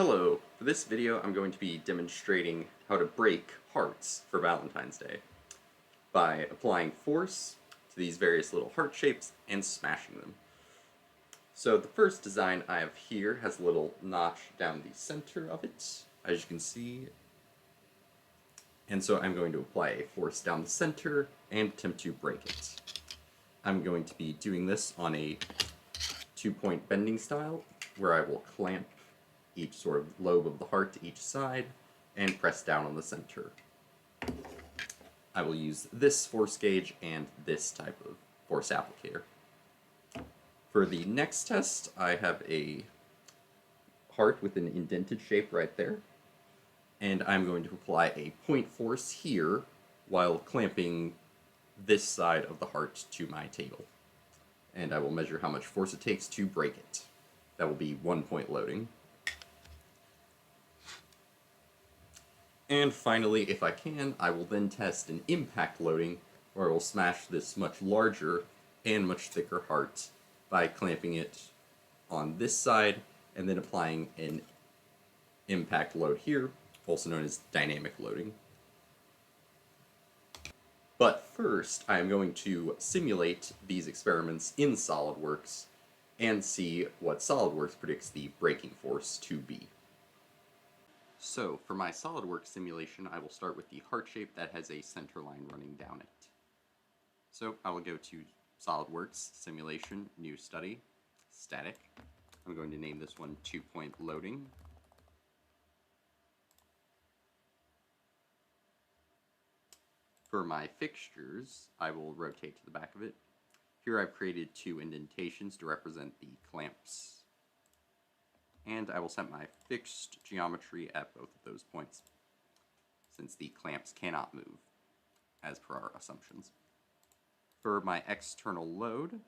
Hello, for this video I'm going to be demonstrating how to break hearts for Valentine's Day by applying force to these various little heart shapes and smashing them. So the first design I have here has a little notch down the center of it, as you can see. And so I'm going to apply a force down the center and attempt to break it. I'm going to be doing this on a 2-point bending style, where I will clamp each sort of lobe of the heart to each side and press down on the center. I will use this force gauge and this type of force applicator. For the next test, I have a heart with an indented shape right there, and I'm going to apply a point force here while clamping this side of the heart to my table. And I will measure how much force it takes to break it. That will be 1 point loading. And finally, if I can, I will then test an impact loading, where I will smash this much larger and much thicker heart by clamping it on this side and then applying an impact load here, also known as dynamic loading. But first, I am going to simulate these experiments in SolidWorks and see what SolidWorks predicts the breaking force to be. So, for my SolidWorks simulation, I will start with the heart shape that has a center line running down it. So, I will go to SolidWorks, Simulation, New Study, Static. I'm going to name this one 2-point loading. For my fixtures, I will rotate to the back of it. Here I've created 2 indentations to represent the clamps. And I will set my fixed geometry at both of those points, since the clamps cannot move, as per our assumptions. For my external load,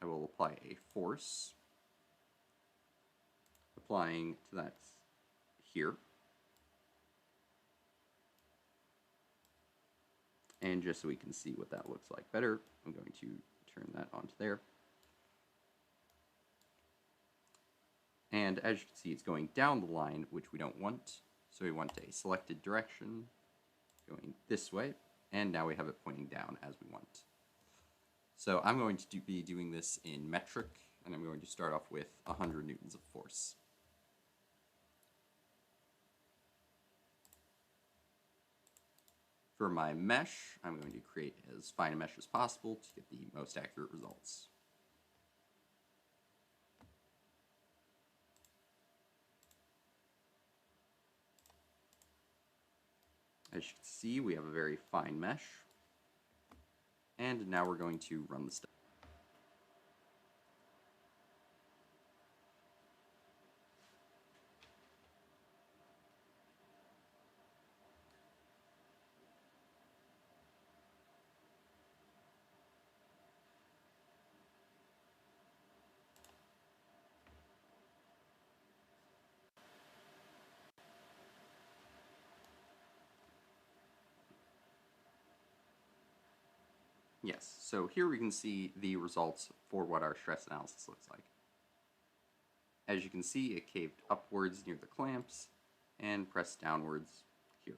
I will apply a force, applying to that here. And just so we can see what that looks like better, I'm going to turn that onto there. And as you can see, it's going down the line, which we don't want. So we want a selected direction going this way, and now we have it pointing down as we want. So I'm going to be doing this in metric, and I'm going to start off with 100 newtons of force. For my mesh, I'm going to create as fine a mesh as possible to get the most accurate results. As you can see, we have a very fine mesh. And now we're going to run the study. Yes, so here we can see the results for what our stress analysis looks like. As you can see, it caved upwards near the clamps and pressed downwards here.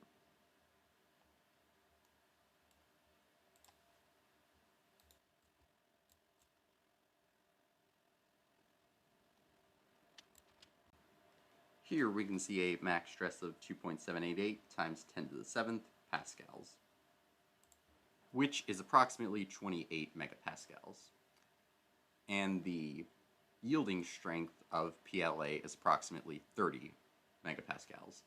Here we can see a max stress of 2.788 times 10 to the 7th pascals, which is approximately 28 megapascals. And the yielding strength of PLA is approximately 30 megapascals.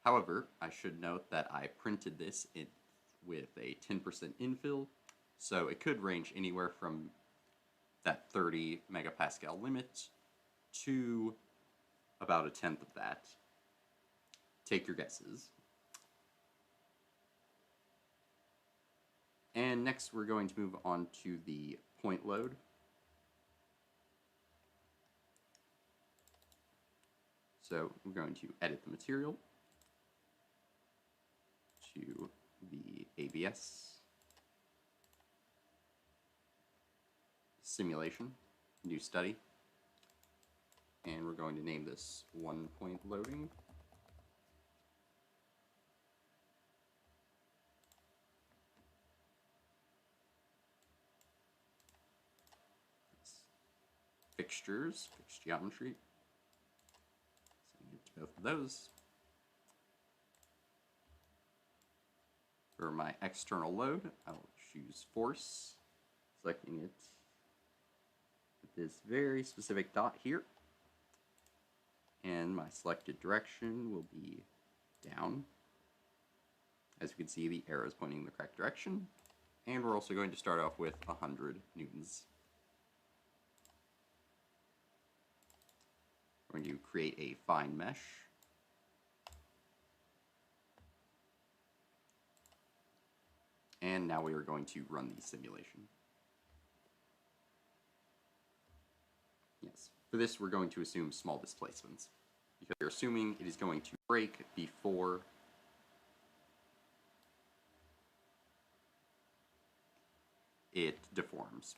However, I should note that I printed this with a 10% infill, so it could range anywhere from that 30 megapascal limit to about a tenth of that. Take your guesses. And next we're going to move on to the point load. So we're going to edit the material to the ABS, simulation, new study, And we're going to name this 1-point loading. Fixtures, fixed geometry. Send it to both of those. For my external load, I'll choose force, selecting it with this very specific dot here. And my selected direction will be down. As you can see, the arrow is pointing in the correct direction. And we're also going to start off with 100 newtons. We're going to create a fine mesh. And now we are going to run the simulation. Yes, for this we're going to assume small displacements, because we're assuming it is going to break before it deforms.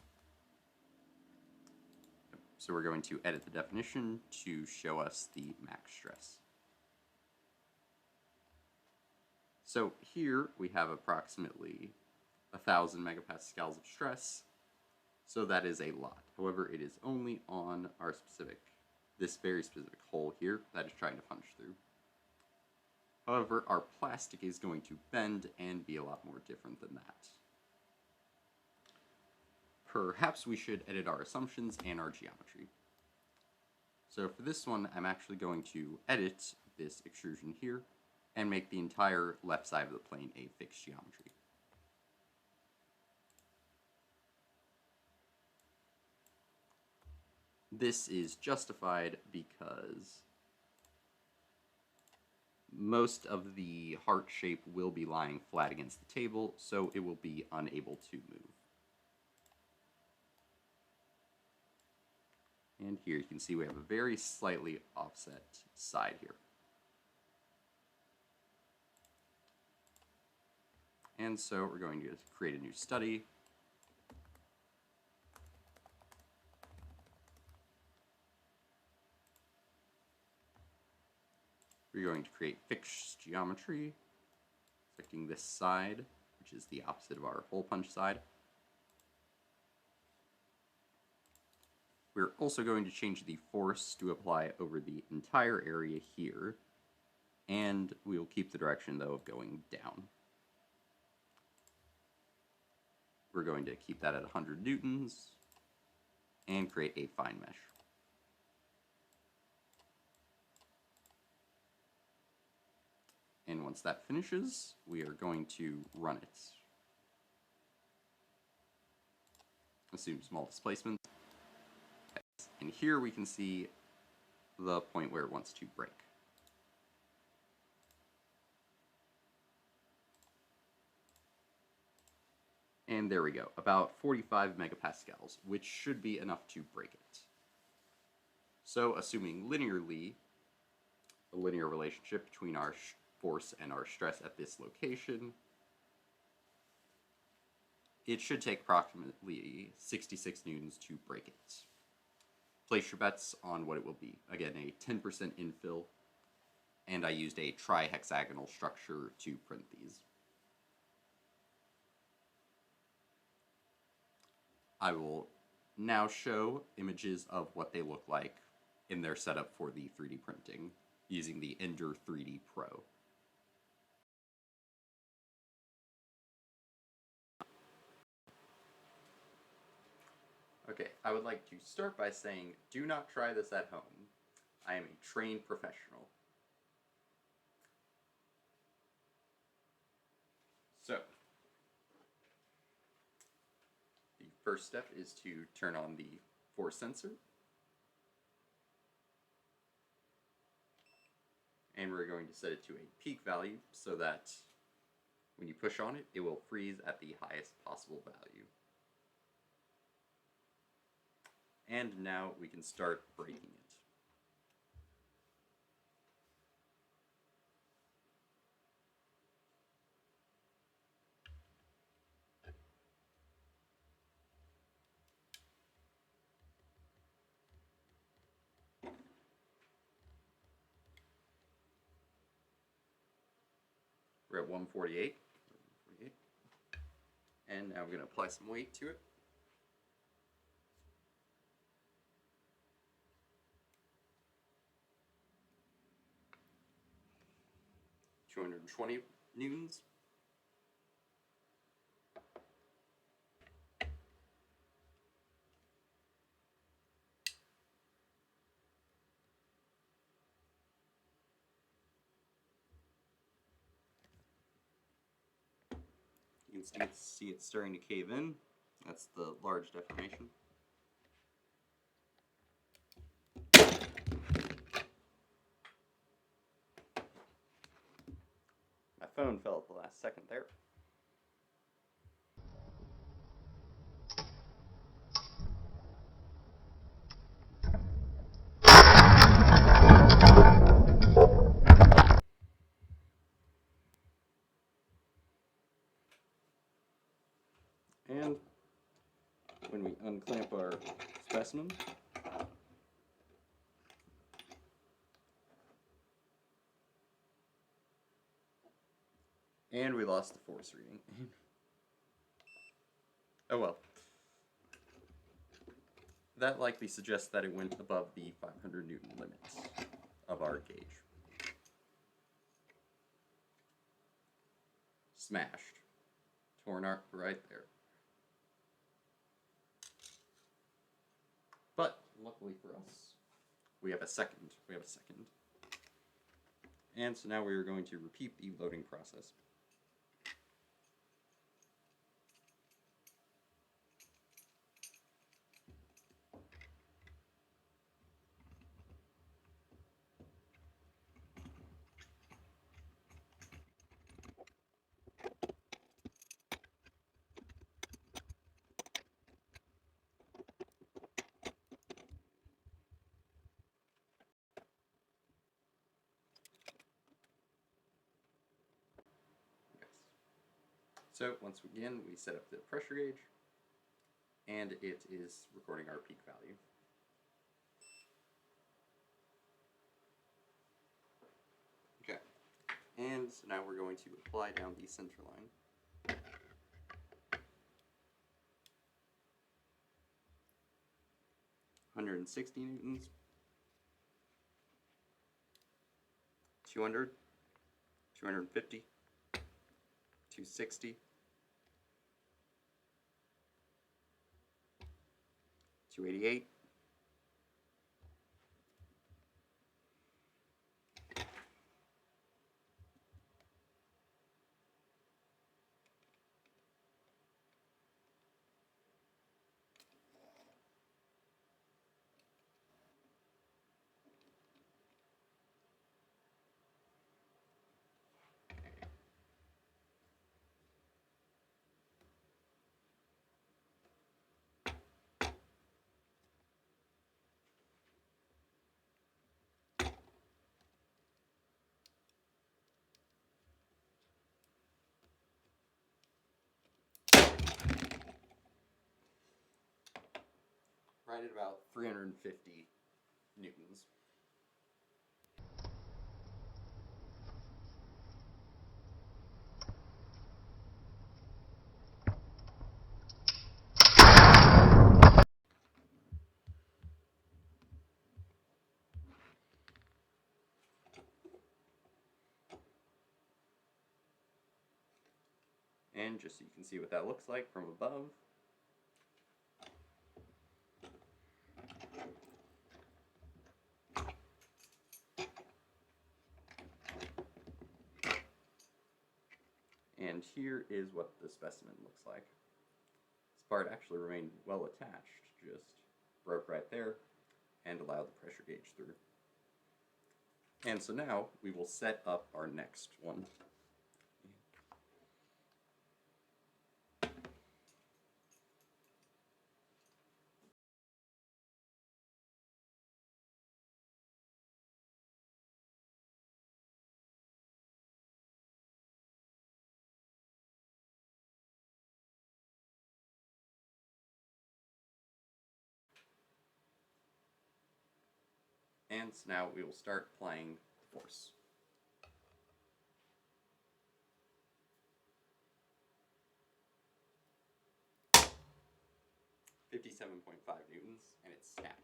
So we're going to edit the definition to show us the max stress. So here we have approximately 1,000 megapascals of stress. So that is a lot. However, it is only on our this very specific hole here that is trying to punch through. However, our plastic is going to bend and be a lot more different than that. Perhaps we should edit our assumptions and our geometry. So for this one, I'm actually going to edit this extrusion here and make the entire left side of the plane a fixed geometry. This is justified because most of the heart shape will be lying flat against the table, so it will be unable to move. And here you can see we have a very slightly offset side here. And so we're going to create a new study. We're going to create fixed geometry, selecting this side, which is the opposite of our hole punch side. We're also going to change the force to apply over the entire area here, and we will keep the direction, though, of going down. We're going to keep that at 100 newtons, and create a fine mesh. And once that finishes, we are going to run it. Assume small displacement. And here we can see the point where it wants to break. And there we go, about 45 megapascals, which should be enough to break it. So assuming linearly, a linear relationship between our force and our stress at this location, it should take approximately 66 newtons to break it. Place your bets on what it will be. Again, a 10% infill, and I used a tri-hexagonal structure to print these. I will now show images of what they look like in their setup for the 3D printing using the Ender 3D Pro. Okay, I would like to start by saying, do not try this at home. I am a trained professional. So, the first step is to turn on the force sensor. And we're going to set it to a peak value so that when you push on it, it will freeze at the highest possible value. And now we can start breaking it. We're at 148. And now we're going to apply some weight to it. $220 newtons. You can see it's starting to cave in. That's the large deformation. My phone fell at the last second there. And when we unclamp our specimen, and we lost the force reading. Oh well. That likely suggests that it went above the 500 Newton limits of our gauge. Smashed. Torn art right there. But luckily for us, we have a second. And so now we are going to repeat the loading process. So once again, we set up the pressure gauge, and it is recording our peak value. Okay, and so now we're going to apply down the center line. 160 newtons, 200, 250, 260, 288, right at about 350 newtons. And just so you can see what that looks like from above, and here is what the specimen looks like. This part actually remained well attached, just broke right there and allowed the pressure gauge through. And so now we will set up our next one. And so now we will start applying force. 57.5 newtons, and it snapped.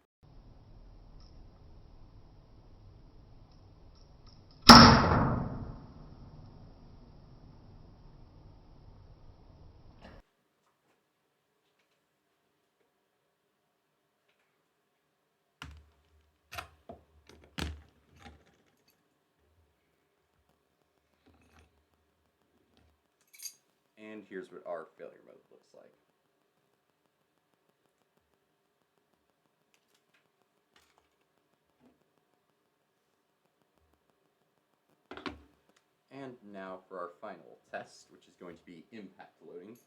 And here's what our failure mode looks like. And now for our final test, which is going to be impact loading.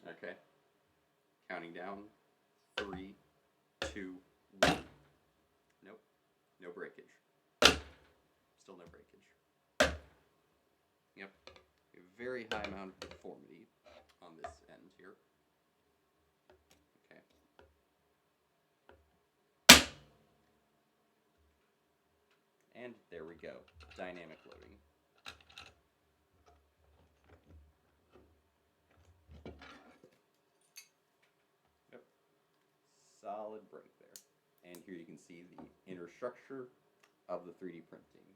Okay. Counting down. 3, 2, 1. Nope. No breakage. Still no breakage. Yep. A very high amount of deformity on this end here. Okay. And there we go. Dynamic loading. Yep. Solid break there. And here you can see the inner structure of the 3D printing.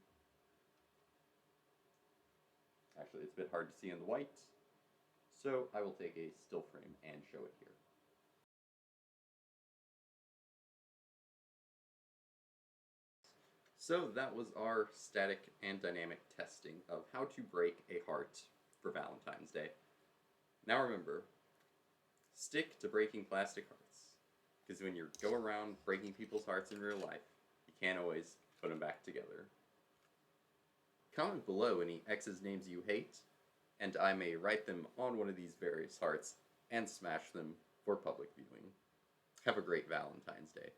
Actually, it's a bit hard to see in the white, so I will take a still frame and show it here. So that was our static and dynamic testing of how to break a heart for Valentine's Day. Now remember, stick to breaking plastic hearts, because when you go around breaking people's hearts in real life, you can't always put them back together. Comment below any exes' names you hate, and I may write them on one of these various hearts and smash them for public viewing. Have a great Valentine's Day.